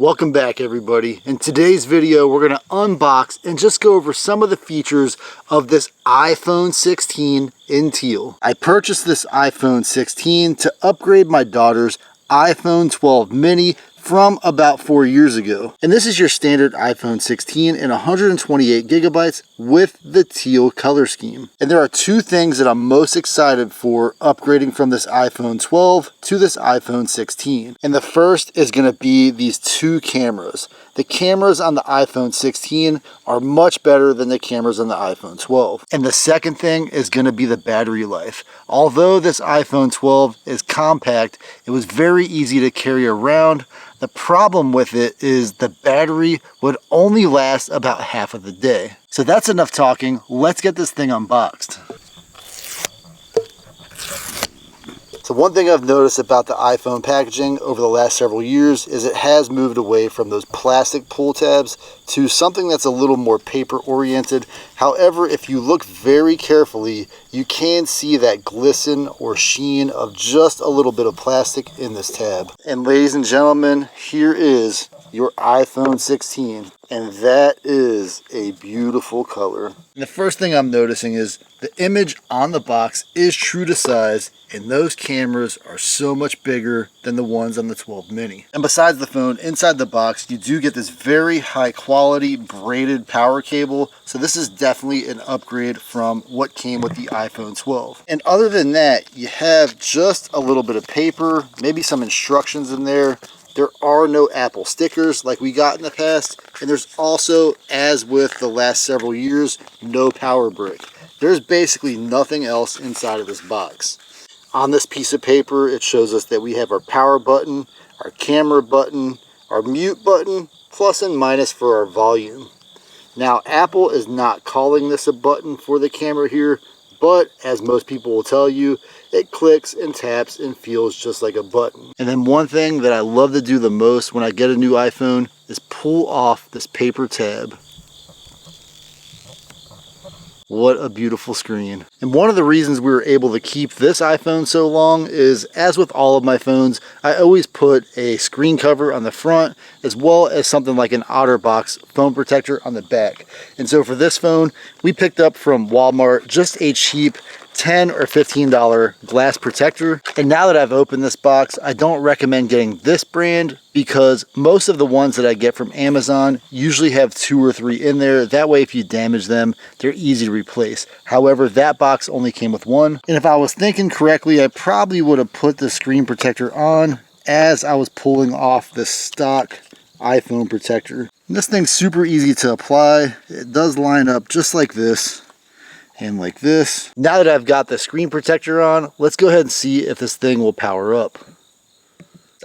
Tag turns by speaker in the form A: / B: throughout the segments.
A: Welcome back everybody. In today's video we're going to unbox and just go over some of the features of this iPhone 16 in Teal. I purchased this iPhone 16 to upgrade my daughter's iPhone 12 mini from about 4 years ago. And this is your standard iPhone 16 in 128 gigabytes with the teal color scheme. And there are two things that I'm most excited for upgrading from this iPhone 12 to this iPhone 16. And the first is going to be these two cameras. The cameras on the iPhone 16 are much better than the cameras on the iPhone 12. And the second thing is going to be the battery life. Although this iPhone 12 is compact, it was very easy to carry around. The problem with it is the battery would only last about half of the day. So that's enough talking. Let's get this thing unboxed. So one thing I've noticed about the iPhone packaging over the last several years is it has moved away from those plastic pull tabs to something that's a little more paper oriented. However, if you look very carefully, you can see that glisten or sheen of just a little bit of plastic in this tab. And ladies and gentlemen, here is your iPhone 16, and that is a beautiful color. And the first thing I'm noticing is the image on the box is true to size, and those cameras are so much bigger than the ones on the 12 mini. And besides the phone, inside the box you do get this very high quality braided power cable, so this is definitely an upgrade from what came with the iPhone 12. And other than that, you have just a little bit of paper, maybe some instructions in there. There are no Apple stickers like we got in the past, and there's also, as with the last several years, no power brick. There's basically nothing else inside of this box. On this piece of paper, it shows us that we have our power button, our camera button, our mute button, plus and minus for our volume. Now, Apple is not calling this a button for the camera here, but as most people will tell you, it clicks and taps and feels just like a button. And then one thing that I love to do the most when I get a new iPhone is pull off this paper tab. What a beautiful screen. And one of the reasons we were able to keep this iPhone so long is, as with all of my phones, I always put a screen cover on the front as well as something like an OtterBox phone protector on the back. And so for this phone, we picked up from Walmart just a cheap $10 or $15 glass protector. And now that I've opened this box, I don't recommend getting this brand because most of the ones that I get from Amazon usually have 2 or 3 in there. That way, if you damage them, they're easy to replace. However, that box only came with 1. And if I was thinking correctly, I probably would have put the screen protector on as I was pulling off the stock iPhone protector. And this thing's super easy to apply. It does line up just like this. And like this. Now that I've got the screen protector on, let's go ahead and see if this thing will power up.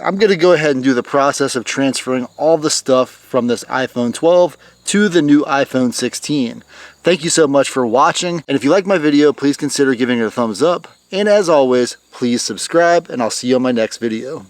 A: I'm going to go ahead and do the process of transferring all the stuff from this iPhone 12 to the new iPhone 16. Thank you so much for watching, and if you like my video, please consider giving it a thumbs up. And as always, please subscribe, and I'll see you on my next video.